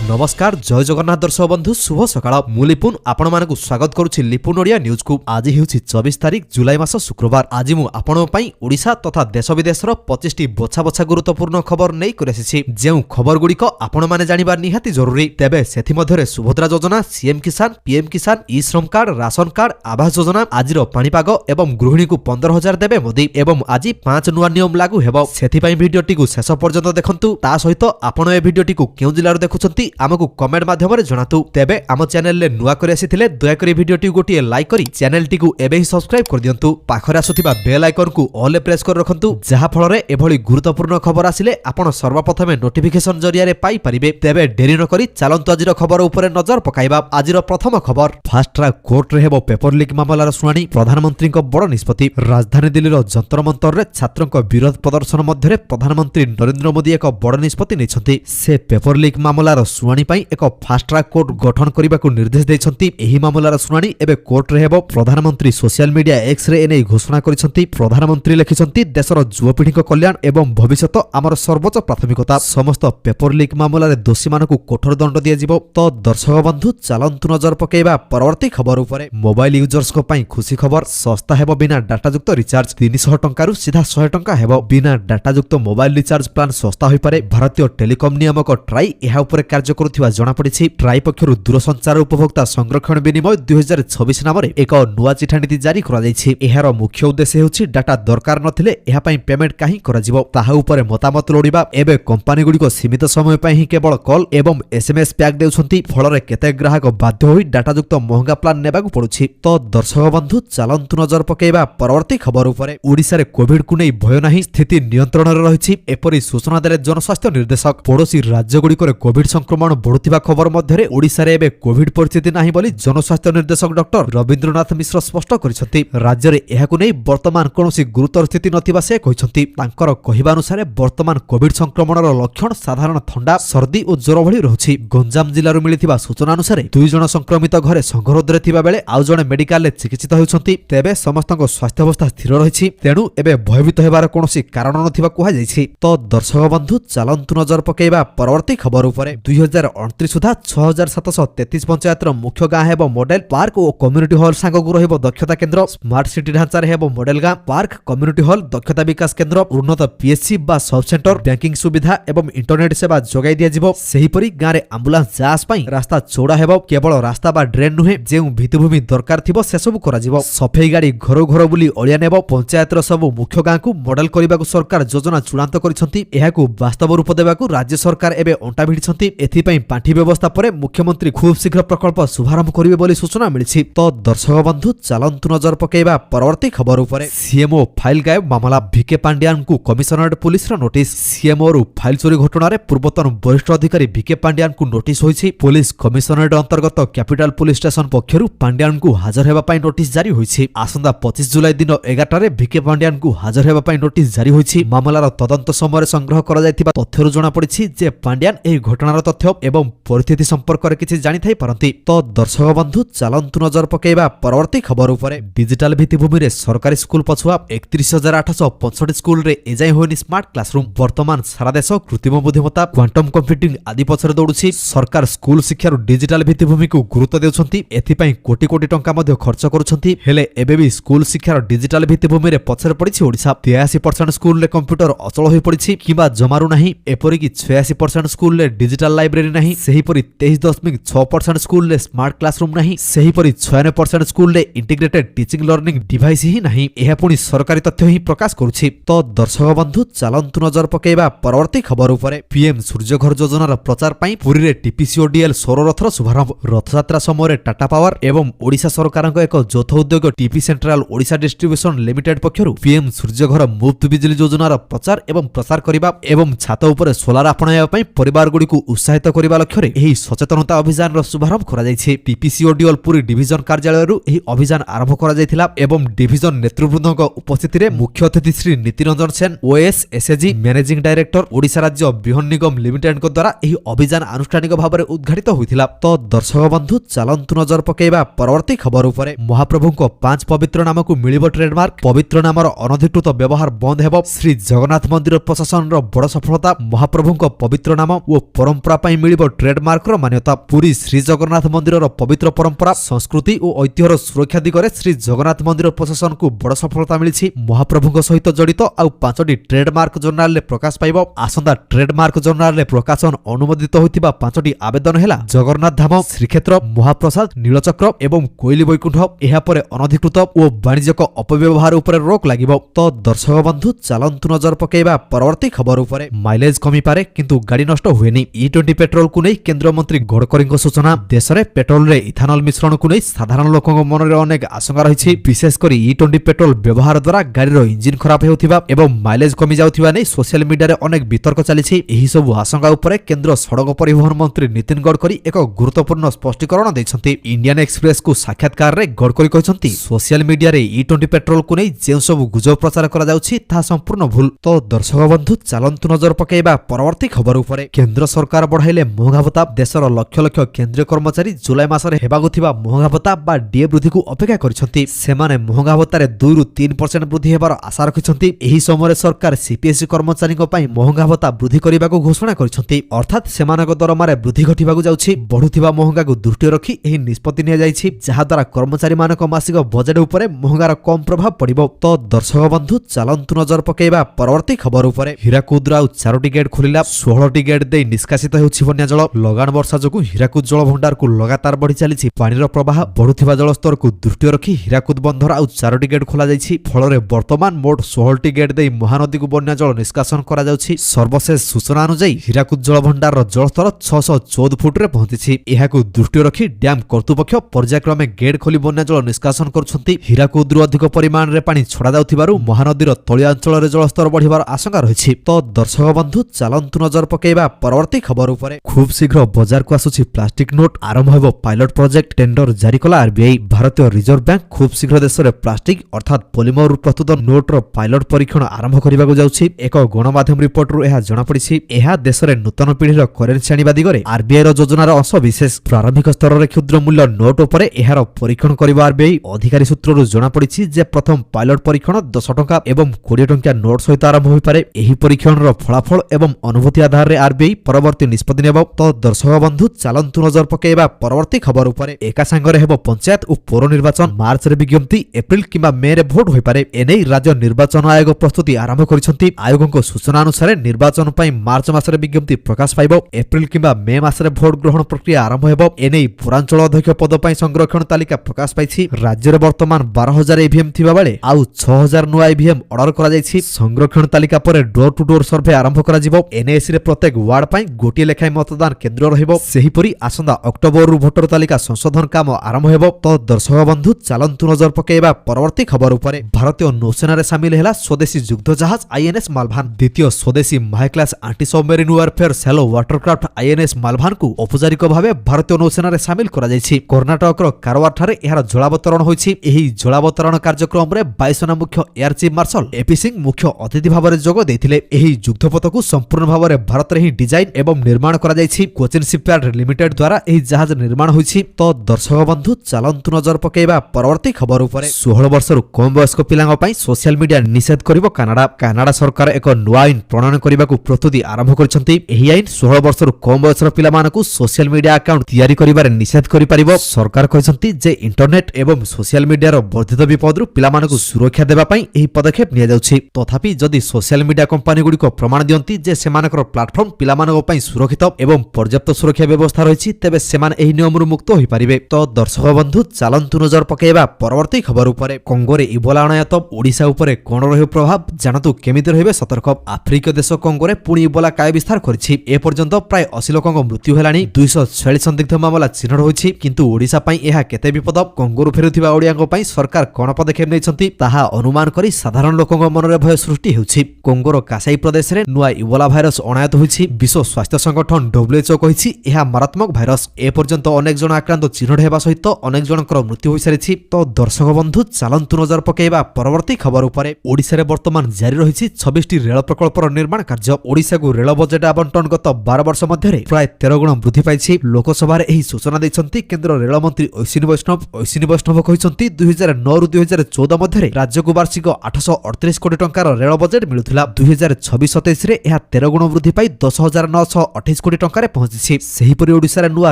नमस्कार जय जगन्नाथ दर्शक बंधु शुभ सकाळ मु लिपुन आपण मानकु स्वागत करूछि लिपुन ओडिया न्यूज को। आज हेउछि 24 तारिख जुलाई मास शुक्रवार। आज मु आपण पई ओडिशा तथा देश विदेशर 25टी बछा बछा गुरुत्वपूर्ण खबर नै करसिछि। जेउ खबर गुडिक आपण माने जानिबा निहाती जरूरी। तेबे सेथि मध्यरे सुभद्रा योजना, सीएम किसान, पीएम किसान, ई श्रम card, ration card, Awas Yojana, आजिर पाणीपाग एवं गृहिणी को 15,000 देबे मोदी एवं आज 5 नुआ नियम लागू हेबो। सेथि पई भिडियोटी को शेष पर्यंत देखंतु। ता सहित आपण ए भिडियोटी को केउ जिल्लार देखुछंती आमको कमेंट माध्यम रे जणातु। तेबे आम चैनल ले नुआ करे आसीथिले दया करी भिडियोटी गोटिए लाइक करी चैनल टी को एबे ही सब्सक्राइब कर दियंतु। पाखरे आसुथिबा बेल आइकन को ऑल ले प्रेस कर रखंतु, जहा फल रे एभली गुरुत्वपूर्ण खबर आसिले आपण सर्वप्रथमे नोटिफिकेशन जरिया रे पाई परिबे। तेबे डेरी न करी चलंतु आजिर खबर उपरे नजर पकाइबा। आजिर प्रथम खबर, फास्ट ट्रैक कोर्ट रे हेबो पेपर लीक मामलार सुनानी। प्रधानमंत्री को बड़ निष्पत्ति। राजधानी दिल्ली रो जंतर मंतर रे छात्रक विरोध प्रदर्शन मध्य प्रधानमंत्री नरेंद्र मोदी एक बड़ निष्पत्ति नेछंती। से पेपर लीक मामलार सुनानी पई एक फास्ट ट्रैक कोर्ट गठन करने को निर्देश देइछंती। एही मामलार सुनानी एबे कोर्ट रे हेबो। प्रधानमंत्री सोशल मीडिया एक्स रे एने घोषणा करिसंती। प्रधानमंत्री लिखिसंती, देशर युवपीढ़ी कल्याण एवं भविष्यत आमर सर्वोच्च प्राथमिकता। समस्त पेपर लीक मामलार दोषी मानकु कठोर दंड दिया जिवो। तो दर्शक बंधु चलंतु नजर पकेइबा परवर्ती खबर उपरे। मोबाइल यूजर्स को पई खुशी खबर। सस्ता हेबो बिना डाटा युक्त रिचार्ज। 300 टंकारु सीधा 100 टंका हेबो। बिना डाटा युक्त मोबाइल रिचार्ज प्लान सस्ता होई पारे। भारतीय टेलीकॉम नियामक ट्राई एहा उपरे कार्य करुथिबा जणा पड़िछि। ट्राई पक्षरु दूरसंचार उपभोक्ता संरक्षण विनिमय 2026 नाम रे एक नुआ चिठा नीति जारी करा जायछि। एहार मुख्य उद्देश्य हेउछि डाटा दरकार नथिले एहा पई पेमेंट काहि करा जिवो ताहा उपरे मतामत लोडिबा। एबे कंपनी गुडी को सीमित समय पई ही केवल कॉल एवं एसएमएस पैक देउछंती। फलरे केते ग्राहक बाध्य होई डाटा युक्त महंगा प्लान नेबाकु पडुछि। तो दर्शक बंधु चलंतु नजर पकेइबा परवर्ती खबर उपरे। ओडिसा रे कोविड को नै भय नाही, स्थिति नियंत्रण रे रहिछि। एपरि सूचना देले जनस्वास्थ्य निर्देशक। पड़ोसी राज्य गुडी करे कोविड संक्रमण बढ़ुतिबा खबर मध्यरे ओडिसा रे एबे कोविड परिस्थिति नाही बोली जनस्वास्थ्य निर्देशक डॉक्टर रविंद्रनाथ मिश्र स्पष्ट करिसंती। राज्य रे एहाकु नै वर्तमान कोनोसी गुरुतर स्थिति नथिबा से कहिसंती। तांकर कहिबा अनुसार वर्तमान कोविड संक्रमणर लक्षण साधारण थंडा, सर्दी और ज्वर भली रहछि। गंजाम जिल्ला रो मिलिथिबा सूचना अनुसार 2 जण संक्रमित घरे संघरोध रे थिबा बेले आउ जणे मेडिकल रे चिकित्सित होउछंती। तेबे समस्तक स्वास्थ्य अवस्था स्थिर रहिछि, तेनु एबे भयभीत हेबार कोनोसी कारण नथिबा कुहा जायछि। तो दर्शक बंधु चलंतु नजर पकेइबा परवर्ती खबर उपरे। 2029 सुधा 6733 पंचायत मुख्य गाँ हेबो मॉडल पार्क और कम्युनिटी हॉल सांगकु रहिबो दक्षता केंद्र। स्मार्ट सिटी ढांचा रे हेबो मॉडल गाँ, पार्क, कम्युनिटी हॉल, दक्षता विकास केंद्र, उन्नत पीएचसी बा सब सेंटर, बैंकिंग सुविधा एवं इंटरनेट सेवा जोगाई दिया जिवो। सेही परी गाँ रे एम्बुलेंस जांच पई रास्ता चौड़ा हेबो। केवल रास्ता बा ड्रेन नुहे, जेउ भित्तिभूमि दरकार थिबो से सब करा जिवो। सफाई गाड़ी घर घर बुली अलिया नेबो। पंचायत रो सब मुख्य गाँ को मॉडल करिबाकु सरकार योजना चूड़ांत करिसंती। एहाकु वास्तव रूप देबाकु राज्य सरकार एबे अंटा भिडिसंती। एथि पई पांठी व्यवस्था परे मुख्यमंत्री खूब शीघ्र प्रकल्प शुभारंभ करिवे बोली सूचना मिलिछि। तो दर्शक बंधु चलंतु नजर पकेइबा परवर्ती खबर उपरे। सीएमओ फाइल गायब मामला। भिके पांड्यान को कमिशनरेट पुलिस रो नोटिस। सीएमओ रु फाइल चोरी घटना रे पूर्वतन वरिष्ठ अधिकारी भिके पांड्यान को नोटिस होइछि। पुलिस कमिशनरेट अंतर्गत कैपिटल पुलिस स्टेशन पक्षरु पांड्यान को हाजर हेबा पई नोटिस जारी होइछि। आसंदा 25 जुलाई दिन 11 रे भिके पांड्यान को हाजर हेबा पई नोटिस जारी होइछि। मामलार तदंत समय संग्रह करा जायतिबा तथ्यरु जणा पड़िछि जे पांड्यान एही घटनार तथ्य एवं परिस्थिति संपर्क रे किछि जानि थाई पारंती। तो दर्शक बंधु चलंतु नजर पकेइबा परवर्ती खबर उपरे। डिजिटल भित्तिभूमि रे सरकारी स्कूल पछुआ 31,865 स्कूल रे एजाय होइनि स्मार्ट क्लासरूम। वर्तमान सारा देश कृत्रिम बुद्धिमत्ता, क्वांटम कंप्यूटिंग आदि पछरे दौड़ुछि। सरकार स्कूल शिक्षा रो डिजिटल भित्तिभूमि को गुरुत्व देउछंती। एथि पई कोटी कोटी टंका मध्ये खर्च करूछंती। हेले एबे भी स्कूल शिक्षा रो डिजिटल भित्तिभूमि रे पछरे पड़िछि ओडिशा। 83% स्कूल रे कंप्यूटर अचल होई पड़िछि किबा जमारू नाही। एपरि कि 86% स्कूल रे डिजिटल लाइब्रेरी नाही। सेही परि 23.6% स्कूल रे स्मार्ट क्लासरूम नाही। सेही परि 96% स्कूल रे इंटीग्रेटेड टीचिंग लर्निंग डिवाइस ही नाही। एहा पुनी सरकारी तथ्य ही प्रकाश करूछि। तो दर्शक बंधु चलंतु नजर पकेइबा परवर्ती खबर उपरे। पीएम सूर्यघर योजनार प्रचार पई पुरी रे टीपीसीओडीएल सौर रथर शुभारंभ। रथयात्रा समय टाटा पावर एवं ओडिशा सरकारक एक यौथ उद्योग TP central Odisha distribution limited पक्षरु पीएम सूर्यघर मुफ्त बिजली योजनार प्रचार एवं प्रसार करिबा एवं छात उपरे सोलार अपनाया पई परिवार गुडी को उत्साहित करिबा लक्ष्य रे एही सचेतनता अभियान रो शुभारंभ करा जायछि। टीपीसीओडीएल पुरी डिविजन कार्यालय रु एही अभियान आरंभ करा जायथिला एवं डिविजन नेतृवृंदक उपस्थिति रे मुख्य अतिथि Shri Nitiranjan Sen, OS SAG managing director, Odisha राज्य बृहन निगम लिमिटेड को द्वारा एही अभियान आनुष्ठानिक भाबरे उद्घाटित होइथिला। तो दर्शक बंधु चलंतु नजर पकेइबा परवर्ती खबर उपरे। महाप्रभुक 5 पवित्र नाम को मिलिबो ट्रेडमार्क। पवित्र नामर अनधिकृत व्यवहार बंद हेबो। श्री जगन्नाथ मंदिर प्रशासन रो बड़ सफलता। महाप्रभुक पवित्र नाम ओ परंपरा पई मिलिबो ट्रेडमार्कर मान्यता। पुरी श्री जगन्नाथ मंदिर पवित्र परंपरा संस्कृति और ऐतिह्यर सुरक्षा दिगरे श्री जगन्नाथ मंदिर प्रशासन को बड़ सफलता मिली। महाप्रभु सहित जड़ित आउ 5टी ट्रेडमार्क जर्नाल रे प्रकाश पाइबो। आसंदा ट्रेडमार्क जर्नाल रे प्रकाशन अनुमोदित होइतिबा 5टी आवेदन हेला जगन्नाथ धाम, श्रीक्षेत्र, महाप्रसाद, नीलचक्र एवं कोइली बैकुंठ। एहा परे अनधिकृत और वाणिज्यिक अपव्यवहार उपरे रोक लागिबो। तो दर्शक बंधु चलंतु नजर पकेबा परवर्ती खबर उपरे। माइलेज कमी पारे किंतु गाड़ी नष्ट हुएनी। E20 पेट्रोल को नहीं केंद्र मंत्री गडकरी सूचना। देश में पेट्रोल रे इथानल मिश्रण को नहीं साधारण लोकों मन में अनेक आशंका रही। विशेषकर E20 पेट्रोल व्यवहार द्वारा गाड़ीर इंजिन खराब होउथिबा एवं माइलेज कमी जाउथिबा नै सोशल मीडिया रे अनेक वितर्क चली। एही सब आशंका उपरे केंद्र सड़क परिवहन मंत्री नितिन गडकरी एक गुरुत्वपूर्ण स्पष्टीकरण दैछन्ति। इंडियन एक्सप्रेस को साक्षात्कार रे गडकरी कहछन्ति सोशल मीडिया रे E20 पेट्रोल को नहीं जे सब गुजब प्रचार करा जाउछि ता संपूर्ण भूल। तो दर्शक बंधु चलंतु नजर पकेबा परवर्ती खबर उपरे। केंद्र सरकार बढ़ाइले महंगा भत्ता। देशर लक्ष लक्ष केंद्रीय कर्मचारी जुलाई मासरे हेबाकु थिबा महंगा भत्ता बा डीए वृद्धि को अपेक्षा करिसन्ति। सेमाने महंगा भत्ता रे 2 रु 3% वृद्धि हेबार आशा रखिसन्ति। एही समय सरकार सीपीएससी कर्मचारी पई महंगा भत्ता वृद्धि करिबाकू घोषणा करिसन्ति। अर्थात सेमानक दरमारे वृद्धि घटिबाकू जाउछि। बढ़ुथिबा महंगा को दृष्टि रखी एही निष्पत्ति निया जाइछि, जहा द्वारा कर्मचारी मानक मासिक बजेट उपरे महंगार कम प्रभाव पड़िबो। तो दर्शक बंधु चलंतु नजर पकेबा परवर्ती खबर उपरे। हीराकुद आउ 4टी गेट खोलिला। 16टी गेट दे निष्कासित हेउछि बन्या जल। लगान वर्षा जोगु हीराकुद जल भंडार को लगातार बढ़ी चली। पानीर प्रवाह बढ़ुथिबा जलस्तर को दृष्टि रखी हीराकुद बंधर आउ 4टी गेट खोला जाइछि। फलरे वर्तमान मोट 16टी गेट दे महानदी को बन्या जल निष्कासन करा जाउछि। सर्वशेष सूचना अनुसार हीराकुद जल भंडार जलस्तर 614 फुट रे पहुंचिछि। एहाकू दृष्टि रखी डैम कर्तृपक्ष पर्यायक्रमे गेट खोली बन्या जल निष्कासन करुछन्ति। हीराकुद रु अधिक परिमाण रे पानी छड़ा जाउथिबारु महानदीर तळिया अंचल रे जलस्तर बढ़िबार आशंका रहिछि। तो दर्शक बंधु चलंतु नजर पकेबा परवर्ती खबर उपरे। खूब शीघ्र बाजार को आसुछि प्लास्टिक नोट। आरंभ हेबो पायलट प्रोजेक्ट। टेंडर जारी कला आरबीआई। भारतीय रिजर्व बैंक खूब शीघ्र देश में प्लास्टिक अर्थात पॉलीमर प्रस्तुत नोट रो पायलट परीक्षण आरंभ करबाकू जाउछि। एक गणमाध्यम रिपोर्ट रु एहा जणा पड़िछि। एहा देश में नूतन पीढ़ीर करेन्सी आनिबा दिगरे आरबीआई रो योजनार अंश विशेष। प्रारंभिक स्तर रे क्षुद्र मूल्य नोट उपरे एहार परीक्षण करिबा आरबीआई। अधिकारी सूत्र रु जणा पड़िछि जे प्रथम पायलट परीक्षण 10 टंका एवं 20 टंका नोट सहित आरंभ होई पारे। एही परीक्षण रो फलाफल एवं अनुभूति आधार रे आरबीआई परवर्ती निष्पत्ति नेबो। तो दर्शक बंधु चलंतु नजर पकेबा परवर्ती खबर उपरे। एका संगरे हेबो पंचायत और पौर निर्वाचन। मार्च रे विज्ञप्ति, एप्रिल किंबा मे रे भोट होई पारे। एनै राज्य निर्वाचन आयोग प्रस्तुति आरंभ करिसन्ति। आयोगक सूचना अनुसार निर्वाचन पई मार्च मास रे विज्ञप्ति प्रकाश पाइबो। एप्रिल किंबा मे मास रे भोट ग्रहण प्रक्रिया आरंभ हेबो। एनै पौरांचल अध्यक्ष पद पई संरक्षण तालिका प्रकाश पाइछि। राज्य रे वर्तमान 12000 ईवीएम थिबा बेले आउ 6000 नुआ ईवीएम ऑर्डर करा जाइछि। संरक्षण तालिका परे डोर टू डोर सर्वे आरंभ करा जिवो। एनएसी रे प्रत्येक वार्ड पई गोटी लेखाय मतदान केंद्र रहिबो। सेहिपरि आसंदा अक्टोबर रु भोटर तालिका संशोधन काम आरंभ हेबो। तो दर्शक बंधु चलंतु नजर पकेबा परवर्ती खबर उपरे। भारतीय नौसेना रे शामिल हेला स्वदेशी युद्ध जहाज आईएनएस मालभान। द्वितीय स्वदेशी high class anti submarine warfare shallow watercraft INS Malvan को औपचारिक भावे भारतीय नौसेना रे शामिल करा जायछि। कर्नाटक रो कारवार ठारे एहार जलावतरण होइछि। एही जलावतरण कार्यक्रम रे वायुसेना मुख्य air chief marshal AP Singh मुख्य अतिथि भाव रे जोग दैथिले। एही युद्धपथ को संपूर्ण भाव रे भारत रे ही डिजाइन एवं निर्माण करा जायछि। कोचिन शिपयार्ड लिमिटेड द्वारा एही जहाज निर्माण होइछि। तो दर्शक बंधु चलंतु नजर पकेबा परवर्ती खबर उपरे। 16 वर्ष रु कम वयस्क पिलांग पई सोशल मीडिया निषेध करिवो कानाडा। कानाडा सरकार एक नुआ आईन प्रणयन करिबाकू प्रस्तुति आरंभ करिसन्ति। एही आईन 16 वर्ष रु कम वयस्कर पिलामानकू सोशल मीडिया अकाउंट तयारी करिबारे निषेध करि परिबो। सरकार कहिसन्ति जे इंटरनेट एवं सोशल मीडिया रो वर्धित विपद रु पिलामानकू सुरक्षा देबा पई एही पदक्षेप निया जाउछि। तथापि जदि सोशल मीडिया कंपनी गुडी को प्रमाण दियंती जे सेमानकर प्लाटफॉर्म पिलामानक पई सुरक्षित एवं पर्याप्त सुरक्षा व्यवस्था रहिछि, तेबे सेमान एही नियम रु मुक्त होई परिबे। तो दर्शक बंधु चलंतु नजर पकेबा परवर्ती खबर उपरे। कंगोरे इबोला अनायत ओडिशा उपरे कोन रहयो प्रभाव जानतु केमिति रहबे सतर्क। आफ्रिकीय देश कंगोरे पुणी इबोला काय विस्तार करिछि। ए पर्यंत प्राय 80 लोकक मृत्यु हेलानी। 246 संदिग्ध मामला चिन्हट होइछि। किंतु ओडिशा पई एहा केते विपद। कंगोरु फेरुथिबा ओडियाक पई सरकार कोन पदक्षेप नेइछन्ति ताहा अनुमान करी साधारण लोकक मनरे भय सृष्टि हेउछि। कंगोर कासाई प्रदेश रे नुआ इबोला भाइरस अनायत होइछि। विश्व स्वास्थ्य संगठन WHO कहिछि एहा मारात्मक भाइरस। ए पर्यंत अनेक जन आक्रांत चिन्हट हेबा सहित अनेक जनकर मृत्यु होई सारिछि। तो दर्शक बंधु चलंतु नजर पकेबा परवर्ती खबर उपरे। ओडिशा रे वर्तमान जारी रहिछि 26टी रेल प्रकल्पर निर्माण कार्य। ओडिशा को रेल बजेट आवंटन गत 12 वर्ष मध्ये प्राय 13 गुण वृद्धि पाइछि। लोकसभा रे एही सूचना दैछन्ति केंद्र रेल मंत्री ऐसिनी वैष्णव कहिसन्ति 2009 रु 2014 मध्ये राज्य को वार्षिक 838 कोटी टंकार रेल बजेट मिलुथिला। 2026-27 रे एहा 13 गुण वृद्धि पाई 10,928 କୋଟି ଟଙ୍କାରେ ପହଞ୍ଚିଛି। ସେହିପରି ଓଡ଼ିଶାରେ ନୂଆ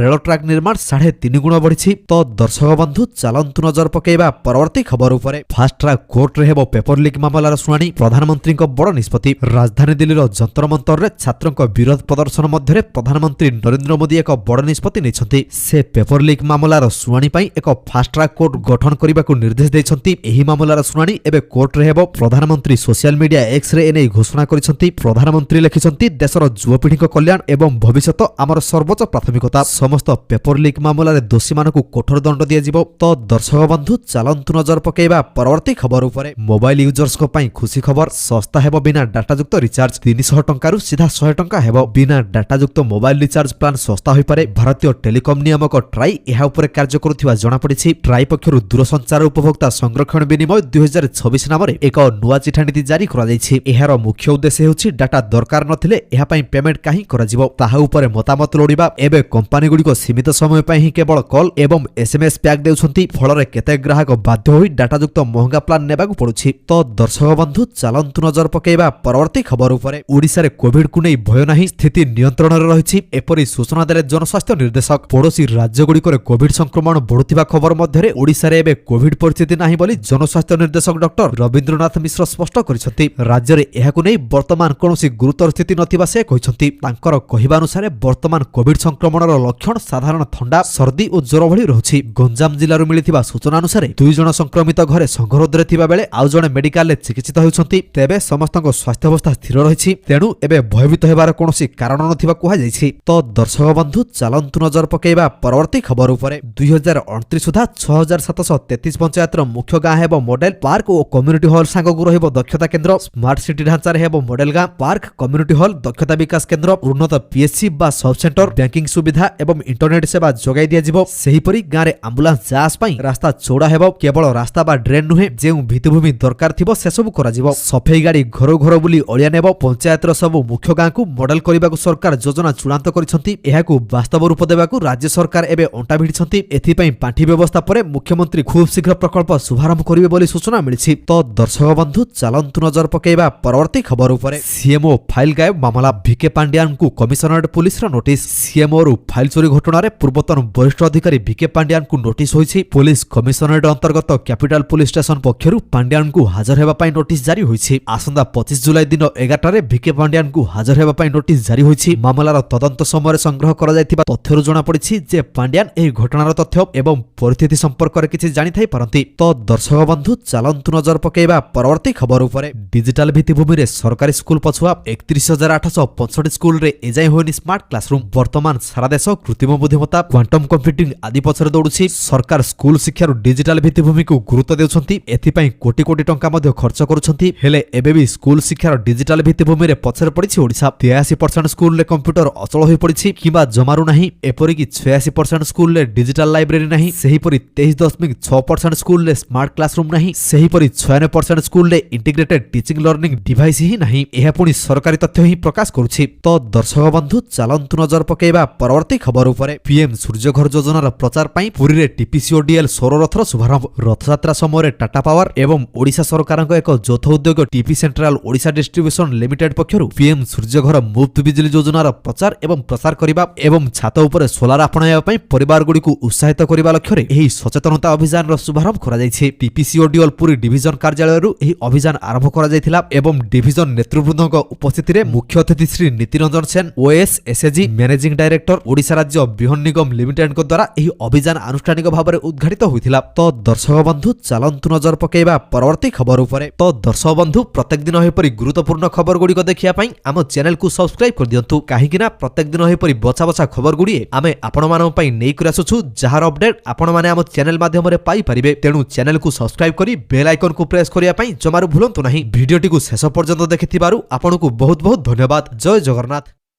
ରେଳ ଟ୍ରାକ୍ ନିର୍ମାଣ 3.5 ଗୁଣ ବଢ଼ିଛି। ତ ଦର୍ଶକ ବନ୍ଧୁ ଚାଲନ୍ତୁ ନଜର ପକାଇବା ପରବର୍ତ୍ତୀ ଖବର ଉପରେ। ଫାଷ୍ଟ ଟ୍ରାକ୍ କୋର୍ଟରେ ହେବ ପେପର ଲିକ୍ ମାମଲାର ଶୁଣାଣି। ପ୍ରଧାନମନ୍ତ୍ରୀଙ୍କ ବଡ଼ ନିଷ୍ପତ୍ତି। ରାଜଧାନୀ ଦିଲ୍ଲୀର ଯନ୍ତର ମନ୍ତରରେ ଛାତ୍ରଙ୍କ ବିରୋଧ ପ୍ରଦର୍ଶନ ମଧ୍ୟରେ ପ୍ରଧାନମନ୍ତ୍ରୀ ନରେନ୍ଦ୍ର ମୋଦି ଏକ ବଡ଼ ନିଷ୍ପତ୍ତି ନେଇଛନ୍ତି। ସେ ପେପର ଲିକ୍ ମାମଲାର ଶୁଣାଣି ପାଇଁ ଏକ ଫାଷ୍ଟ ଟ୍ରାକ୍ କୋର୍ଟ ଗଠନ କରିବାକୁ ନିର୍ଦ୍ଦେଶ ଦେଇଛନ୍ତି। ଏହି ମାମଲାର ଶୁଣାଣି ଏବେ କୋର୍ଟରେ ହେବ। ପ୍ରଧାନମନ୍ତ୍ରୀ ସୋସିଆଲ ମିଡିଆ ଏକ୍ସରେ ଏନେଇ ଘୋଷଣା କରିଛନ୍ତି। ପ୍ରଧାନମନ୍ତ୍ରୀ ଲେଖିଛନ୍ତି, ଦେଶର ଯୁବପିଢ଼ିଙ୍କ କଲ୍ୟାଣ ଏବଂ ଭବିଷ୍ୟତ ଆମର ସର୍ବୋଚ୍ଚ ପ୍ରାଥମିକତା। ସମସ୍ତ ପେପର ଲିକ୍ ମାମଲାରେ ଦୋଷୀମାନଙ୍କୁ କଠୋର ଦଣ୍ଡ ଦିଆଯିବ। ତ ଦର୍ଶକ ବନ୍ଧୁ ଚାଲନ୍ତୁ ନଜର ପକାଇବା ପରବର୍ତ୍ତୀ ଖବର ଉପରେ। ମୋବାଇଲ ୟୁଜର୍ସଙ୍କ ପାଇଁ ଖୁସି ଖବର। ଶସ୍ତା ହେବ ବିନା ଡାଟାଯୁକ୍ତ ରିଚାର୍ଜ। 300 ଟଙ୍କାରୁ ସିଧା 100 ଟଙ୍କା ହେବ। ବିନା ଡାଟାଯୁକ୍ତ ମୋବାଇଲ ରିଚାର୍ଜ ପ୍ଲାନ୍ ଶସ୍ତା ହୋଇପାରେ। ଭାରତୀୟ ଟେଲିକମ୍ ନିୟାମକ ଟ୍ରାଇ ଏହା ଉପରେ କାର୍ଯ୍ୟ କରୁଥିବା ଜଣାପଡ଼ିଛି। ଟ୍ରାଇ ପକ୍ଷରୁ ଦୂରସଞ୍ଚାର ଉପଭୋକ୍ତା ସଂରକ୍ଷଣ ବିନିମୟ 2026 ନାମରେ ଏକ ନୂଆ ଚିଠା ନୀତି ଜାରି କରାଯାଇଛି। ଏହାର ମୁଖ୍ୟ ଉଦ୍ଦେଶ୍ୟ ହେଉଛି ଡାଟା ଦରକାର ନଥିଲେ ଏହା ପାଇଁ ପେମେଣ୍ଟ କାହିଁ କରାଯିବ ତାହା ଉପରେ ମତାମତ ଲୋଡ଼ିବା। ଏବେ କମ୍ପାନୀଗୁଡ଼ିକ ସୀମିତ ସମୟ ପାଇଁ ହିଁ କେବଳ କଲ୍ ଏବଂ SMS ପ୍ୟାକ୍ ଦେଉଛନ୍ତି। ଫଳରେ କେତେକ ଗ୍ରାହକ ବାଧ୍ୟ ହୋଇ ଡାଟାଯୁକ୍ତ ମହଙ୍ଗା ପ୍ଲାନ୍ ନେବାକୁ ପଡୁଛି। ତ ଦର୍ଶକ ବନ୍ଧୁ ଚାଲନ୍ତୁ ନଜର ପକାଇବା ପରବର୍ତ୍ତୀ ଖବର ଉପରେ। ଓଡ଼ିଶାରେ କୋଭିଡକୁ ନେଇ ଭୟ ନାହିଁ, ସ୍ଥିତି ନିୟନ୍ତ୍ରଣରେ ରହିଛି। ଏପରି ସୂଚନା ଦେଲେ ଜନସ୍ୱାସ୍ଥ୍ୟ ନିର୍ଦ୍ଦେଶକ। ପଡ଼ୋଶୀ ରାଜ୍ୟଗୁଡ଼ିକରେ କୋଭିଡ ସଂକ୍ରମଣ ବଢୁଥିବା ଖବର ମଧ୍ୟରେ ଓଡ଼ିଶାରେ ଏବେ କୋଭିଡ ପରିସ୍ଥିତି ନାହିଁ ବୋଲି ଜନସ୍ୱାସ୍ଥ୍ୟ ନିର୍ଦ୍ଦେଶକ ଡକ୍ଟର ରବୀନ୍ଦ୍ରନାଥ ମିଶ୍ର ସ୍ପଷ୍ଟ କରିଛନ୍ତି। ରାଜ୍ୟରେ ଏହାକୁ ନେଇ ବର୍ତ୍ତମାନ କୌଣସି ଗୁରୁତର ସ୍ଥିତି ନଥିବା ସେ କହିଛନ୍ତି। ତାଙ୍କର କହିବା ଅନୁସାରେ ବର୍ତ୍ତମାନ କୋଭିଡ ସଂକ୍ରମଣର ଲକ୍ଷଣ ସାଧାରଣ ଥଣ୍ଡା, ସର୍ଦ୍ଦି ଓ ଜ୍ୱର ଭଳି ରହୁଛି। ଗଞ୍ଜାମ ଜିଲ୍ଲାରୁ ମିଳିଥିବା ସୂଚନା ଅନୁସାରେ 2 ଜଣ ସଂକ୍ରମିତ ଘରେ ସଂଘରୋଧରେ ଥିବା ବେଳେ ଆଉ ଜଣେ ମେଡିକାଲରେ ଚିକିତ୍ସିତ ହେଉଛନ୍ତି। ତେବେ ସମସ୍ତଙ୍କ ସ୍ୱାସ୍ଥ୍ୟାବସ୍ଥା ସ୍ଥିର ରହିଛି। ତେଣୁ ଏବେ ଭୟଭୀତ ହେବାର କୌଣସି କାରଣ ନଥିବା କୁହାଯାଇଛି। ତ ଦର୍ଶକ ବନ୍ଧୁ ଚାଲନ୍ତୁ ନଜର ପକାଇବା ପରବର୍ତ୍ତୀ ଖବର ଉପରେ। 2029 ସୁଦ୍ଧା 6733 ପଞ୍ଚାୟତର ମୁଖ୍ୟ ଗାଁ ହେବ ମଡେଲ ପାର୍କ ଓ କମ୍ୟୁନିଟି ହଲ୍ ସାଙ୍ଗକୁ ରହିବ ଦକ୍ଷତା କେନ୍ଦ୍ର। ସ୍ମାର୍ଟ ସିଟି ଢାଞ୍ଚାରେ ହେବ ମଡେଲ ଗାଁ, ପାର୍କ, କମ୍ୟୁନିଟି ହଲ୍, ଦକ୍ଷତା ବିକାଶ କେନ୍ଦ୍ର, ଉନ୍ନତ PSC ବା ସବ୍ ସେଣ୍ଟର, ବ୍ୟାଙ୍କିଂ ସୁବିଧା ଏବଂ ଇଣ୍ଟରନେଟ୍ ସେବା ଯୋଗାଇ ଦିଆଯିବ। ସେହିପରି ଗାଁରେ ଆମ୍ବୁଲାନ୍ସ ଯାଞ୍ଚ ପାଇଁ ରାସ୍ତା ଚଉଡ଼ା ହେବ। କେବଳ ରାସ୍ତା ବା ଡ୍ରେନ୍ ନୁହେଁ, ଯେଉଁ ଭିତ୍ତିଭୂମି ଦରକାର ଥିବ ସେସବୁ କରାଯିବ। ସଫେଇ ଗାଡ଼ି ଘର ଘର ବୁଲି ଅଳିଆ ନେବ। ପଞ୍ଚାୟତର ସବୁ ମୁଖ୍ୟ ଗାଁକୁ ମଡେଲ କରିବାକୁ ସରକାର ଯୋଜନା ଚୂଡ଼ାନ୍ତ କରିଛନ୍ତି। ଏହାକୁ ବାସ୍ତବ ରୂପ ଦେବାକୁ ରାଜ୍ୟ ସରକାର ଏବେ ଅଣ୍ଟା ଭିଡ଼ିଛନ୍ତି। ଏଥିପାଇଁ ପାଣ୍ଠି ବ୍ୟବସ୍ଥା ପରେ ମୁଖ୍ୟମନ୍ତ୍ରୀ ଖୁବ୍ ଶୀଘ୍ର ପ୍ରକଳ୍ପ ଶୁଭାରମ୍ଭ କରିବେ ବୋଲି ସୂଚନା ମିଳିଛି। ତ ଦର୍ଶକ ବନ୍ଧୁ ଚାଲନ୍ତୁ ନଜର ପକାଇବା ପରବର୍ତ୍ତୀ ଖବର ଉପରେ। ସିଏମଓ ଫାଇଲ୍ ଗାୟବ ମାମଲା। ଭିକେ ପାଣ୍ଡିଆନଙ୍କୁ କମିଶନରେଟ୍ ପୁଲିସର ନୋଟିସ। ସିଏମଓରୁ ଫାଇଲ୍ ଚୋରି ଘଟଣାରେ ପୂର୍ବତନ ବରିଷ୍ଠ ଅଧିକାରୀ ଭିକେ ପାଣ୍ଡିଆନଙ୍କୁ ନୋଟିସ ହୋଇଛି। ପୁଲିସ କମିଶନରେଟ୍ ଅନ୍ତର୍ଗତ କ୍ୟାପିଟାଲ ପୁଲିସ ଷ୍ଟେସନ ପକ୍ଷରୁ ପାଣ୍ଡିଆନଙ୍କୁ ହାଜର ହେବା ପାଇଁ ନୋଟିସ ଜାରି ହୋଇଛି। ଆସନ୍ତା 25 ଜୁଲାଇ ଦିନ 11ଟାରେ ଭିକେ ପାଣ୍ଡିଆନଙ୍କୁ ହାଜର ହେବା ପାଇଁ ନୋଟିସ ଜାରି ହୋଇଛି। ମାମଲାର ତଦନ୍ତ ସମୟରେ ସଂଗ୍ରହ କରାଯାଇଥିବା ତଥ୍ୟରୁ ଜଣାପଡ଼ିଛି ଯେ ପାଣ୍ଡିଆନ ଏହି ଘଟଣାର ତଥ୍ୟ ଏବଂ ପରିସ୍ଥିତି ସମ୍ପର୍କରେ କିଛି ଜାଣିଥାଇ ପାରନ୍ତି। ତ ଦର୍ଶକ ବନ୍ଧୁ ଚାଲନ୍ତୁ ନଜର ପକାଇବା ପରବର୍ତ୍ତୀ ଖବର ଉପରେ। ଡିଜିଟାଲ ଭିତ୍ତିଭୂମିରେ ସରକାରୀ ସ୍କୁଲ ପଛୁଆ। 31,865 ସ୍କୁଲରେ ଏଯାଏଁ ହୋଇନି ସ୍ମାର୍ଟ କ୍ଲାସରୁମ୍। ବର୍ତ୍ତମାନ ସାରା ଦେଶ କୃତ୍ରିମ ବୁଦ୍ଧିମତ୍ତା, କ୍ୱାଣ୍ଟମ କମ୍ପ୍ୟୁଟିଂ ଆଦି ପଛରେ ଦୌଡୁଛି। ସରକାର ସ୍କୁଲ ଶିକ୍ଷାରୁ ଡିଜିଟାଲ ଭିତ୍ତିଭୂମିକୁ ଗୁରୁତ୍ୱ ଦେଉଛନ୍ତି। ଏଥିପାଇଁ କୋଟି କୋଟି ଟଙ୍କା ମଧ୍ୟ ଖର୍ଚ୍ଚ କରୁଛନ୍ତି। ହେଲେ ଏବେ ବି ସ୍କୁଲ ଶିକ୍ଷାର ଡିଜିଟାଲ ଭିତ୍ତିଭୂମିରେ ପଛରେ ପଡ଼ିଛି ଓଡ଼ିଶା। 83% ସ୍କୁଲରେ କମ୍ପ୍ୟୁଟର ଅଚଳ ହୋଇପଡ଼ିଛି କିମ୍ବା ଜମାରୁ ନାହିଁ। ଏପରିକି 86% ସ୍କୁଲରେ ଡିଜିଟାଲ ଲାଇବ୍ରେରୀ ନାହିଁ। ସେହିପରି 23.6% ସ୍କୁଲରେ ସ୍ମାର୍ଟ କ୍ଲାସରୁମ୍ ନାହିଁ। ସେହିପରି 96% ସ୍କୁଲରେ ଇଣ୍ଟିଗ୍ରେଟେଡ୍ ଟିଚିଂ ଲର୍ଣ୍ଣିଂ ଡିଭାଇସ୍ ହିଁ ନାହିଁ। ଏହା ପୁଣି ସରକାରୀ ତଥ୍ୟ ହିଁ ପ୍ରକାଶ କରୁଛି। ତ ଦର୍ଶକ ବନ୍ଧୁ ଚାଲନ୍ତୁ ନଜର ପକାଇବା ପରବର୍ତ୍ତୀ ଖବର ଉପରେ। ପିଏମ୍ ସୂର୍ଯ୍ୟଘର ଯୋଜନାର ପ୍ରଚାର ପାଇଁ ପୁରୀରେ TPCODL ସୌର ରଥର ଶୁଭାରମ୍ଭ। ରଥଯାତ୍ରା ସମୟରେ ଟାଟା ପାୱାର ଏବଂ ଓଡ଼ିଶା ସରକାରଙ୍କ ଏକ ଯୌଥ ଉଦ୍ୟୋଗ TP central Odisha distribution limited ପକ୍ଷରୁ ପିଏମ୍ ସୂର୍ଯ୍ୟଘର ମୁଫ୍ତ ବିଜୁଳି ଯୋଜନାର ପ୍ରଚାର ଏବଂ ପ୍ରସାର କରିବା ଏବଂ ଛାତ ଉପରେ ସୋଲାର ଆପଣାଇବା ପାଇଁ ପରିବାରଗୁଡ଼ିକୁ ଉତ୍ସାହିତ କରିବା ଲକ୍ଷ୍ୟରେ ଏହି ସଚେତନତା ଅଭିଯାନର ଶୁଭାରମ୍ଭ କରାଯାଇଛି। TPCODL ପୁରୀ ଡିଭିଜନ କାର୍ଯ୍ୟାଳୟରୁ ଏହି ଅଭିଯାନ ଆରମ୍ଭ କରାଯାଇଥିଲା ଏବଂ ଡିଭିଜନ ନେତୃବୃନ୍ଦଙ୍କ ଉପସ୍ଥିତିରେ ମୁଖ୍ୟ ଅତିଥି ଶ୍ରୀ ନୀତିରଞ୍ଜନ ସେନ, OS SAG managing director, Odisha ରାଜ୍ୟ ବିହନ ନିଗମ ଲିମିଟେଡ୍ଙ୍କ ଦ୍ୱାରା ଏହି ଅଭିଯାନ ଆନୁଷ୍ଠାନିକ ଭାବରେ ଉଦ୍ଘାଟିତ ହୋଇଥିଲା। ତ ଦର୍ଶକ ବନ୍ଧୁ ଚାଲନ୍ତୁ ନଜର ପକାଇବା ପରବର୍ତ୍ତୀ ଖବର ଉପରେ। ତ ଦର୍ଶକ ବନ୍ଧୁ ପ୍ରତ୍ୟେକ ଦିନ ଏପରି ଗୁରୁତ୍ୱପୂର୍ଣ୍ଣ ଖବରଗୁଡ଼ିକ ଦେଖିବା ପାଇଁ ଆମ ଚ୍ୟାନେଲକୁ ସବସ୍କ୍ରାଇବ କରିଦିଅନ୍ତୁ। କାହିଁକି ନା ପ୍ରତ୍ୟେକ ଦିନ ଏପରି ବଛା ବଛା ଖବରଗୁଡ଼ିଏ ଆମେ ଆପଣମାନଙ୍କ ପାଇଁ ନେଇକରି ଆସୁଛୁ, ଯାହାର ଅପଡେଟ୍ ଆପଣମାନେ ଆମ ଚ୍ୟାନେଲ ମାଧ୍ୟମରେ ପାଇପାରିବେ। ତେଣୁ ଚ୍ୟାନେଲକୁ ସବସ୍କ୍ରାଇବ କରି ବେଲ୍ ଆଇକନକୁ ପ୍ରେସ୍ କରିବା ପାଇଁ ଜମାରୁ ଭୁଲନ୍ତୁ ନାହିଁ। ଭିଡିଓଟିକୁ ଶେଷ ପର୍ଯ୍ୟନ୍ତ ଦେଖିଥିବାରୁ ଆପଣଙ୍କୁ ବହୁତ ବହୁତ ଧନ୍ୟବାଦ। ଜୟ ଜଗନ୍ନାଥ।